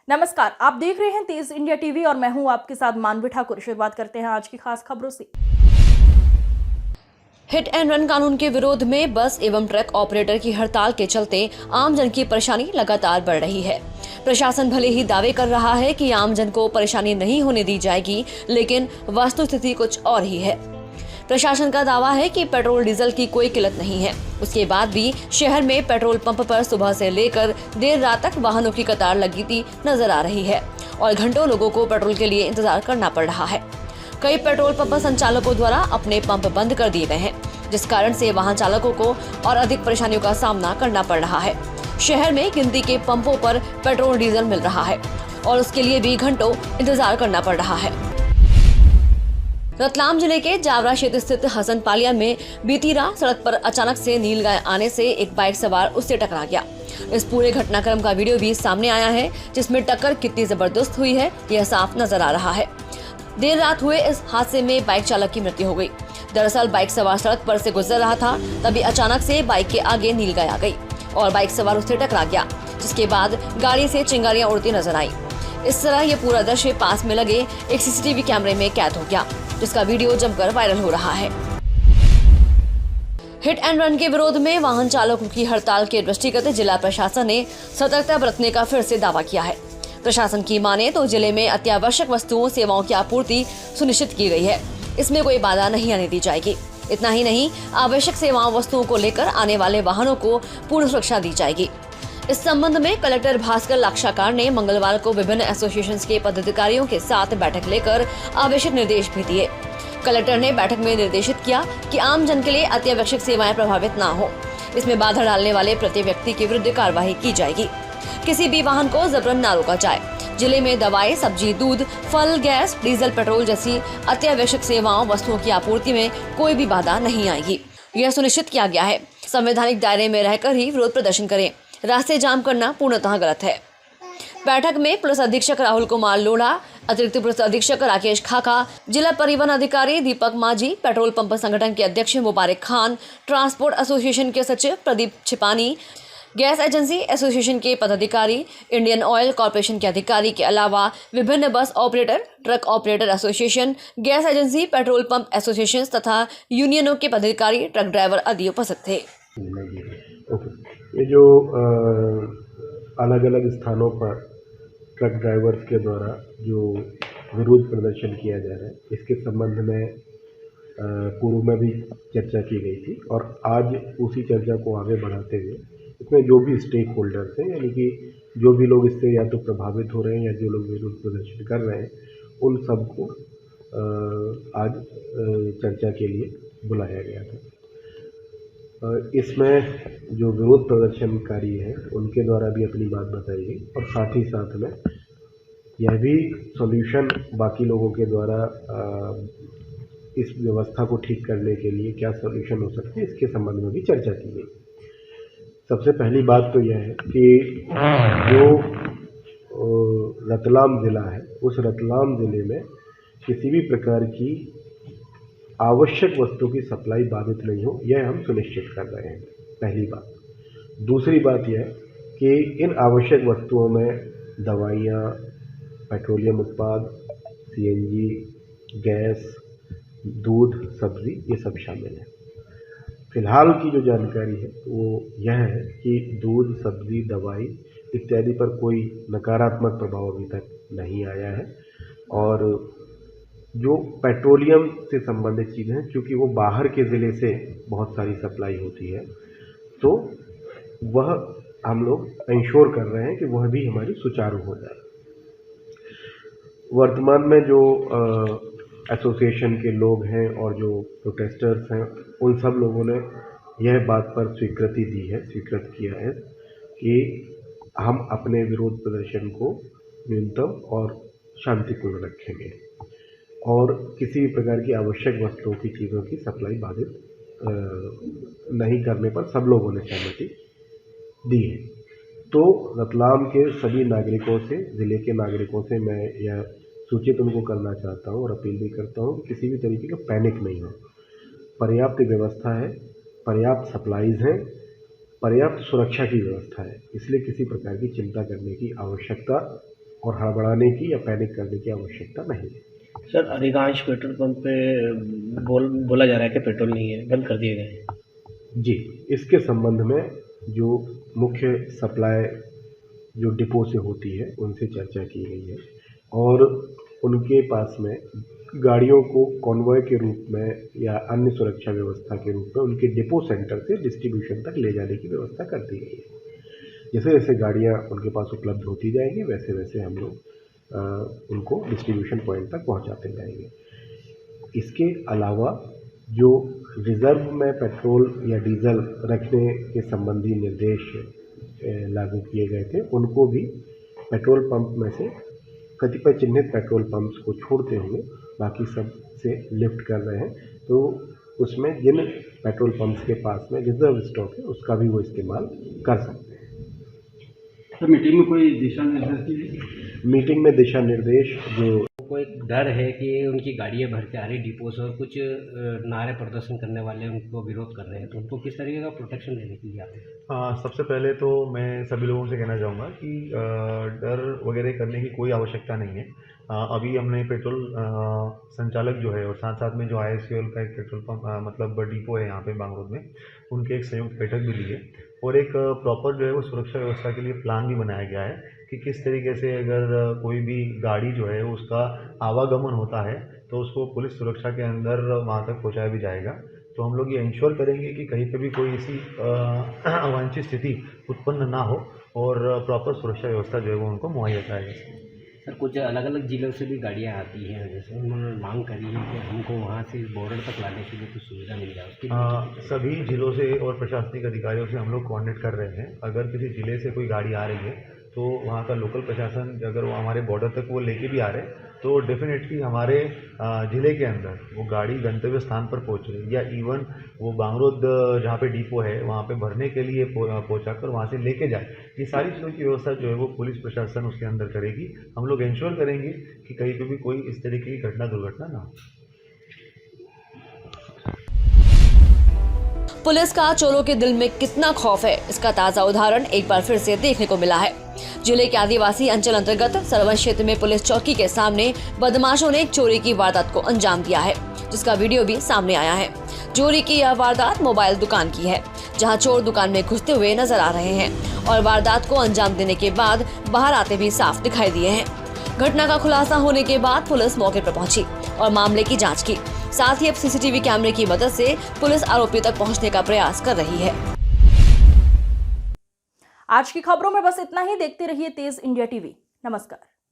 नमस्कार, आप देख रहे हैं तेज इंडिया टीवी और मैं हूं आपके साथ मानवी ठाकुर। शुरुआत करते हैं आज की खास खबरों से। हिट एंड रन कानून के विरोध में बस एवं ट्रक ऑपरेटर की हड़ताल के चलते आम जन की परेशानी लगातार बढ़ रही है। प्रशासन भले ही दावे कर रहा है कि आम जन को परेशानी नहीं होने दी जाएगी, लेकिन वस्तुस्थिति कुछ और ही है। प्रशासन का दावा है कि पेट्रोल डीजल की कोई किल्लत नहीं है। उसके बाद भी शहर में पेट्रोल पंप पर सुबह से लेकर देर रात तक वाहनों की कतार लगी नजर आ रही है और घंटों लोगों को पेट्रोल के लिए इंतजार करना पड़ रहा है। कई पेट्रोल पंप संचालकों द्वारा अपने पंप बंद कर दिए गए हैं, जिस कारण से वाहन चालकों को और अधिक परेशानियों का सामना करना पड़ रहा है। शहर में गिनती के पंपों पर पेट्रोल डीजल मिल रहा है और उसके लिए भी घंटों इंतजार करना पड़ रहा है। रतलाम जिले के जावरा क्षेत्र स्थित हसन पालिया में बीती रात सड़क पर अचानक से नीलगाय आने से एक बाइक सवार उससे टकरा गया। इस पूरे घटनाक्रम का वीडियो भी सामने आया है, जिसमें टक्कर कितनी जबरदस्त हुई है यह साफ नजर आ रहा है। देर रात हुए इस हादसे में बाइक चालक की मृत्यु हो गई। दरअसल बाइक सवार सड़क पर से गुजर रहा था, तभी अचानक से बाइक के आगे नीलगाय आ गई और बाइक सवार उससे टकरा गया, जिसके बाद गाड़ी से चिंगारियां उड़ती नजर आई। इस तरह ये पूरा दृश्य पास में लगे एक सीसीटीवी कैमरे में कैद हो गया, जिसका वीडियो जमकर वायरल हो रहा है। हिट एंड रन के विरोध में वाहन चालकों की हड़ताल के दृष्टिगत जिला प्रशासन ने सतर्कता बरतने का फिर से दावा किया है। प्रशासन की माने तो जिले में अत्यावश्यक वस्तुओं सेवाओं की आपूर्ति सुनिश्चित की गई है। इसमें कोई बाधा नहीं आने दी जाएगी। इतना ही नहीं, आवश्यक सेवाओं वस्तुओं को लेकर आने वाले वाहनों को पूर्ण सुरक्षा दी जाएगी। इस संबंध में कलेक्टर भास्कर लाक्षाकार ने मंगलवार को विभिन्न एसोसिएशन के पदाधिकारियों के साथ बैठक लेकर आवश्यक निर्देश भी दिए। कलेक्टर ने बैठक में निर्देशित किया कि आम जन के लिए अत्यावश्यक सेवाएं प्रभावित न हो। इसमें बाधा डालने वाले प्रति व्यक्ति के विरुद्ध कार्रवाई की जाएगी। किसी भी वाहन को जबरन न रोका जाए। जिले में दवाई, सब्जी, दूध, फल, गैस, डीजल, पेट्रोल जैसी अत्यावश्यक सेवाओं वस्तुओं की आपूर्ति में कोई भी बाधा नहीं आएगी। यह सुनिश्चित किया गया है। संवैधानिक दायरे में रहकर ही विरोध प्रदर्शन करें। रास्ते जाम करना पूर्णतः गलत है। बैठक में पुलिस अधीक्षक राहुल कुमार लोढ़ा, अतिरिक्त पुलिस अधीक्षक राकेश खाका, जिला परिवहन अधिकारी दीपक माझी, पेट्रोल पंप संगठन के अध्यक्ष मुबारक खान, ट्रांसपोर्ट एसोसिएशन के सचिव प्रदीप छिपानी, गैस एजेंसी एसोसिएशन के पदाधिकारी, इंडियन ऑयल कॉर्पोरेशन के अधिकारी के अलावा विभिन्न bus operator, truck operator association, gas agency, petrol pump association तथा यूनियनों के पदाधिकारी, ट्रक ड्राइवर आदि उपस्थित थे। ये जो अलग अलग स्थानों पर ट्रक ड्राइवर्स के द्वारा जो विरोध प्रदर्शन किया जा रहा है, इसके संबंध में पूर्व में भी चर्चा की गई थी और आज उसी चर्चा को आगे बढ़ाते हुए इसमें जो भी स्टेक होल्डर्स हैं, यानी कि जो भी लोग इससे या तो प्रभावित हो रहे हैं या जो लोग विरोध प्रदर्शन कर रहे हैं, उन सबको आज चर्चा के लिए बुलाया गया था। इसमें जो विरोध प्रदर्शनकारी हैं उनके द्वारा भी अपनी बात बताई गई और साथ ही साथ में यह भी सॉल्यूशन बाकी लोगों के द्वारा इस व्यवस्था को ठीक करने के लिए क्या सॉल्यूशन हो सकते हैं, इसके संबंध में भी चर्चा की गई। सबसे पहली बात तो यह है कि जो रतलाम ज़िला है, उस रतलाम ज़िले में किसी भी प्रकार की आवश्यक वस्तु की सप्लाई बाधित नहीं हो, यह हम सुनिश्चित कर रहे हैं, पहली बात। दूसरी बात यह कि इन आवश्यक वस्तुओं में दवाइयाँ, पेट्रोलियम उत्पाद, सीएनजी, गैस, दूध, सब्जी, ये सब शामिल है। फिलहाल की जो जानकारी है वो यह है कि दूध, सब्जी, दवाई इत्यादि पर कोई नकारात्मक प्रभाव अभी तक नहीं आया है और जो पेट्रोलियम से संबंधित चीज़ें हैं, क्योंकि वो बाहर के ज़िले से बहुत सारी सप्लाई होती है, तो वह हम लोग इंश्योर कर रहे हैं कि वह भी हमारी सुचारू हो जाए। वर्तमान में जो एसोसिएशन के लोग हैं और जो प्रोटेस्टर्स हैं, उन सब लोगों ने यह बात पर स्वीकृति दी है, स्वीकृत किया है कि हम अपने विरोध प्रदर्शन को न्यूनतम और शांतिपूर्ण रखेंगे और किसी भी प्रकार की आवश्यक वस्तुओं की चीज़ों की सप्लाई बाधित नहीं करने पर सब लोगों ने सहमति दी है। तो रतलाम के सभी नागरिकों से, ज़िले के नागरिकों से मैं यह सूचित उनको करना चाहता हूँ और अपील भी करता हूँ कि किसी भी तरीके का पैनिक नहीं हो। पर्याप्त व्यवस्था है, पर्याप्त सप्लाईज़ हैं, पर्याप्त सुरक्षा की व्यवस्था है, इसलिए किसी प्रकार की चिंता करने की आवश्यकता और हड़बड़ाने की या पैनिक करने की आवश्यकता नहीं है। सर, अधिकांश पेट्रोल पंप पे बोला जा रहा है कि पेट्रोल नहीं है, बंद कर दिए गए हैं। जी, इसके संबंध में जो मुख्य सप्लाई जो डिपो से होती है उनसे चर्चा की गई है और उनके पास में गाड़ियों को कॉन्वॉय के रूप में या अन्य सुरक्षा व्यवस्था के रूप में उनके डिपो सेंटर से डिस्ट्रीब्यूशन तक ले जाने की व्यवस्था कर दी गई है। जैसे जैसे गाड़ियाँ उनके पास उपलब्ध होती जाएंगी वैसे वैसे हम लोग उनको डिस्ट्रीब्यूशन पॉइंट तक पहुंचाते जाएंगे। इसके अलावा जो रिज़र्व में पेट्रोल या डीजल रखने के संबंधी निर्देश लागू किए गए थे उनको भी पेट्रोल पंप में से कतिपय चिन्हित पेट्रोल पंप्स को छोड़ते हुए बाकी सब से लिफ्ट कर रहे हैं। तो उसमें जिन पेट्रोल पंप्स के पास में रिजर्व स्टॉक है उसका भी वो इस्तेमाल कर सकते हैं। तो मीटिंग में कोई दिशा निर्देश दिए? मीटिंग में दिशा निर्देश जो को एक डर है कि उनकी गाड़ियाँ भर के आ रही डिपो से और कुछ नारे प्रदर्शन करने वाले उनको विरोध कर रहे हैं, तो उनको किस तरीके का प्रोटेक्शन देने के लिए आते हैं? सबसे पहले तो मैं सभी लोगों से कहना चाहूँगा कि डर वगैरह करने की कोई आवश्यकता नहीं है। अभी हमने पेट्रोल संचालक जो है और साथ साथ में जो IOCL का एक पेट्रोल पंप मतलब डिपो है यहाँ पे बांगरोड में, उनके एक संयुक्त बैठक भी ली है और एक प्रॉपर जो है वो सुरक्षा व्यवस्था के लिए प्लान भी बनाया गया है कि किस तरीके से अगर कोई भी गाड़ी जो है उसका आवागमन होता है तो उसको पुलिस सुरक्षा के अंदर वहाँ तक पहुँचाया भी जाएगा। तो हम लोग ये इंश्योर करेंगे कि कहीं पे भी कोई ऐसी अवांछित स्थिति उत्पन्न ना हो और प्रॉपर सुरक्षा व्यवस्था जो है वो उनको मुहैया कराएगी। सर, कुछ अलग अलग जिलों से भी गाड़ियाँ आती हैं, जैसे उन्होंने मांग करी है कि हमको वहाँ से बॉर्डर तक लाने के लिए कुछ सुविधा मिल जाए, उसकी सभी जिलों से और प्रशासनिक अधिकारियों से हम लोग कोऑर्डिनेट कर रहे हैं। अगर किसी ज़िले से कोई गाड़ी आ रही है तो वहाँ का लोकल प्रशासन अगर वो हमारे बॉर्डर तक वो लेके भी आ रहे हैं तो डेफिनेटली हमारे ज़िले के अंदर वो गाड़ी गंतव्य स्थान पर पहुँचे या इवन वो बांगरोड जहाँ पे डिपो है वहाँ पे भरने के लिए पहुँचा कर वहाँ से लेके जाए, ये सारी चीज़ों की व्यवस्था जो है वो पुलिस प्रशासन उसके अंदर करेगी। हम लोग इंश्योर करेंगे कि कहीं पे भी कोई इस तरीके की घटना दुर्घटना ना हो। पुलिस का चोरों के दिल में कितना खौफ है, इसका ताजा उदाहरण एक बार फिर से देखने को मिला है। जिले के आदिवासी अंचल अंतर्गत सरवन क्षेत्र में पुलिस चौकी के सामने बदमाशों ने एक चोरी की वारदात को अंजाम दिया है, जिसका वीडियो भी सामने आया है। चोरी की यह वारदात मोबाइल दुकान की है, जहां चोर दुकान में घुसते हुए नजर आ रहे हैं और वारदात को अंजाम देने के बाद बाहर आते भी साफ दिखाई दिए हैं। घटना का खुलासा होने के बाद पुलिस मौके पर पहुंची और मामले की जाँच की। साथ ही अब CCTV कैमरे की मदद से पुलिस आरोपियों तक पहुंचने का प्रयास कर रही है। आज की खबरों में बस इतना ही। देखते रहिए तेज इंडिया TV। नमस्कार।